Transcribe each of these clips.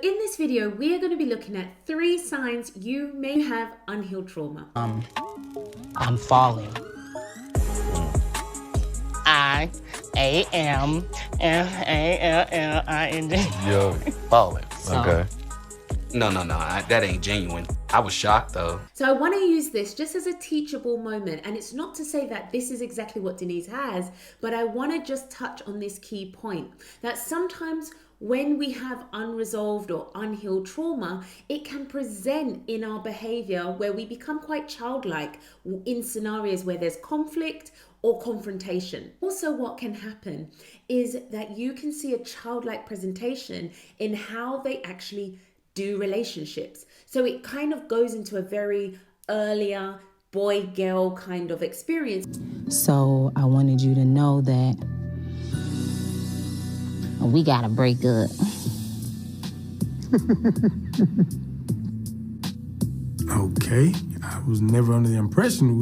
In this video, we are going to be looking at 3 signs you may have unhealed trauma. I'm falling. I-am-F-A-L-L-I-N-G. Yo, falling. So- Okay. No, that ain't genuine. I was shocked though. So I want to use this just as a teachable moment, and it's not to say that this is exactly what Denise has, but I want to just touch on this key point that sometimes when we have unresolved or unhealed trauma, it can present in our behavior where we become quite childlike in scenarios where there's conflict or confrontation. Also, what can happen is that you can see a childlike presentation in how they actually do relationships. So it kind of goes into a very earlier boy-girl kind of experience. So I wanted you to know that we gotta break up. Okay, I was never under the impression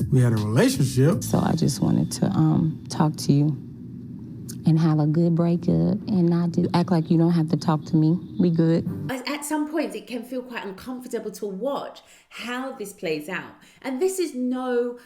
we had a relationship. So I just wanted to talk to you and have a good breakup and not just act like you don't have to talk to me. We good. At some points, it can feel quite uncomfortable to watch how this plays out. And this is no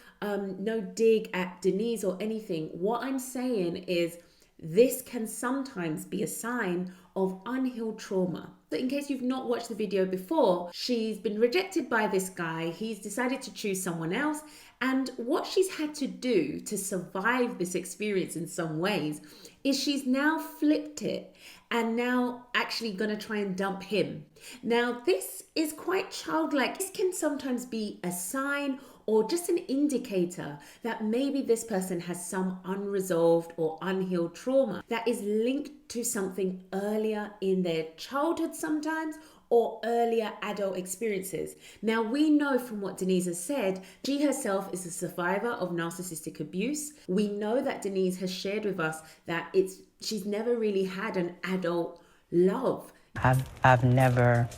dig at Denise or anything. What I'm saying is this can sometimes be a sign of unhealed trauma. So in case you've not watched the video before, she's been rejected by this guy. He's decided to choose someone else. And what she's had to do to survive this experience in some ways is she's now flipped it and now actually going to try and dump him. Now, this is quite childlike. This can sometimes be a sign or just an indicator that maybe this person has some unresolved or unhealed trauma that is linked to something earlier in their childhood sometimes, or earlier adult experiences. Now, we know from what Denise has said, she herself is a survivor of narcissistic abuse. We know that Denise has shared with us that she's never really had an adult love. I've never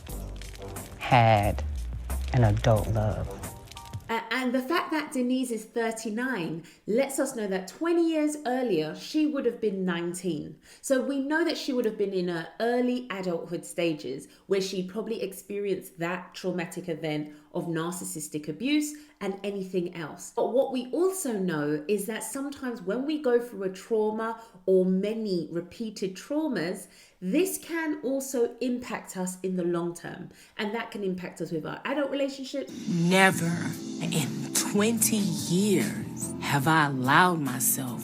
had an adult love. And the fact that Denise is 39 lets us know that 20 years earlier, she would have been 19. So we know that she would have been in her early adulthood stages where she probably experienced that traumatic event of narcissistic abuse and anything else. But what we also know is that sometimes when we go through a trauma or many repeated traumas, this can also impact us in the long term. And that can impact us with our adult relationships. Never in 20 years have I allowed myself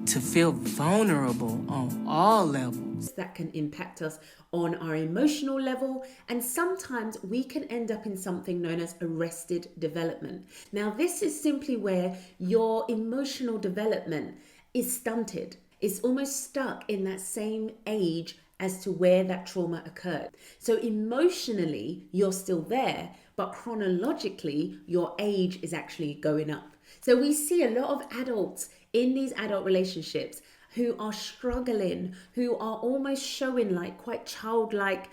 to feel vulnerable on all levels. That can impact us on our emotional level, and sometimes we can end up in something known as arrested development. Now, this is simply where your emotional development is stunted. It's almost stuck in that same age as to where that trauma occurred. So emotionally, you're still there, but chronologically, your age is actually going up. So we see a lot of adults in these adult relationships who are struggling, who are almost showing like quite childlike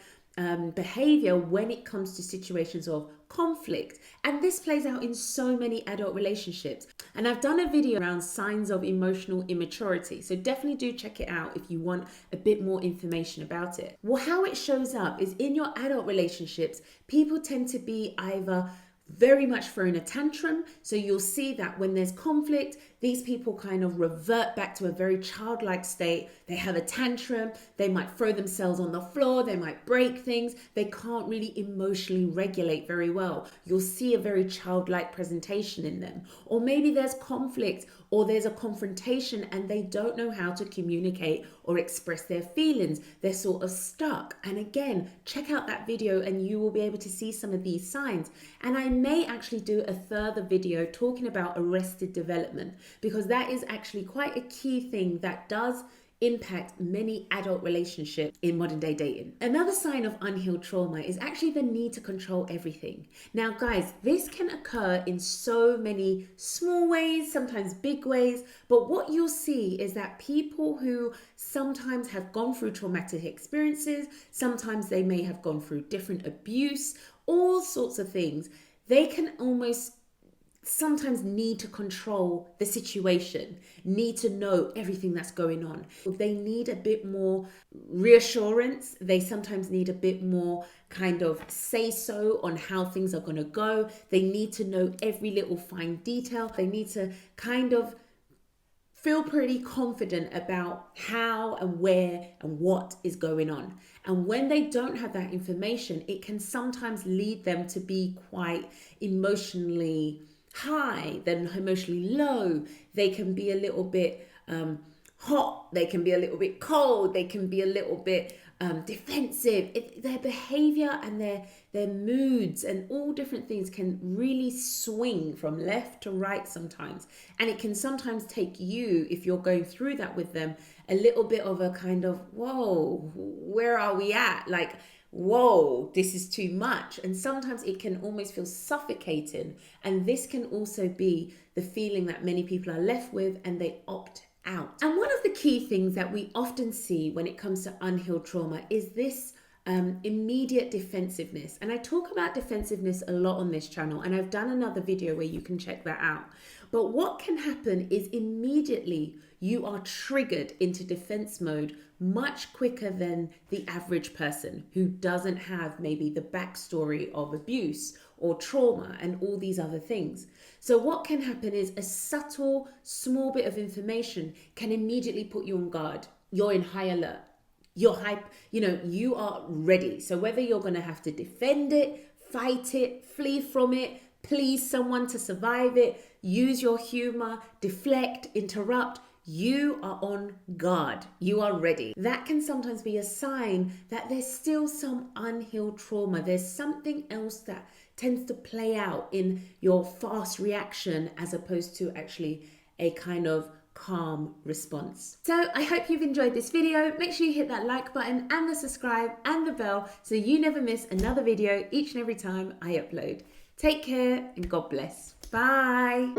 behavior when it comes to situations of conflict. And this plays out in so many adult relationships. And I've done a video around signs of emotional immaturity. So definitely do check it out if you want a bit more information about it. Well, how it shows up is in your adult relationships, people tend to be either very much throwing a tantrum. So you'll see that when there's conflict, these people kind of revert back to a very childlike state. They have a tantrum. They might throw themselves on the floor. They might break things. They can't really emotionally regulate very well. You'll see a very childlike presentation in them. Or maybe there's conflict or there's a confrontation and they don't know how to communicate or express their feelings. They're sort of stuck. And again, check out that video and you will be able to see some of these signs. And I may actually do a further video talking about arrested development, because that is actually quite a key thing that does impact many adult relationships in modern day dating. Another sign of unhealed trauma is actually the need to control everything. Now, guys, this can occur in so many small ways, sometimes big ways, but what you'll see is that people who sometimes have gone through traumatic experiences, sometimes they may have gone through different abuse, all sorts of things, they can almost sometimes need to control the situation, need to know everything that's going on. They need a bit more reassurance. They sometimes need a bit more kind of say so on how things are going to go. They need to know every little fine detail. They need to kind of feel pretty confident about how and where and what is going on. And when they don't have that information, it can sometimes lead them to be quite emotionally high, then emotionally low. They can be a little bit hot, they can be a little bit cold, they can be a little bit defensive. Their behavior and their moods and all different things can really swing from left to right sometimes. And it can sometimes take you, if you're going through that with them, a little bit of a kind of, whoa, where are we at? Like, whoa, this is too much. And sometimes it can almost feel suffocating. And this can also be the feeling that many people are left with, and they opt out. And one of the key things that we often see when it comes to unhealed trauma is this immediate defensiveness. And I talk about defensiveness a lot on this channel, and I've done another video where you can check that out. But what can happen is immediately you are triggered into defense mode much quicker than the average person who doesn't have maybe the backstory of abuse or trauma and all these other things. So what can happen is a subtle, small bit of information can immediately put you on guard. You're in high alert. You're hype, you are ready. So whether you're going to have to defend it, fight it, flee from it, please someone to survive it, use your humor, deflect, interrupt, you are on guard. You are ready. That can sometimes be a sign that there's still some unhealed trauma. There's something else that tends to play out in your fast reaction as opposed to actually a kind of calm response. So I hope you've enjoyed this video. Make sure you hit that like button and the subscribe and the bell so you never miss another video each and every time I upload. Take care and God bless. Bye.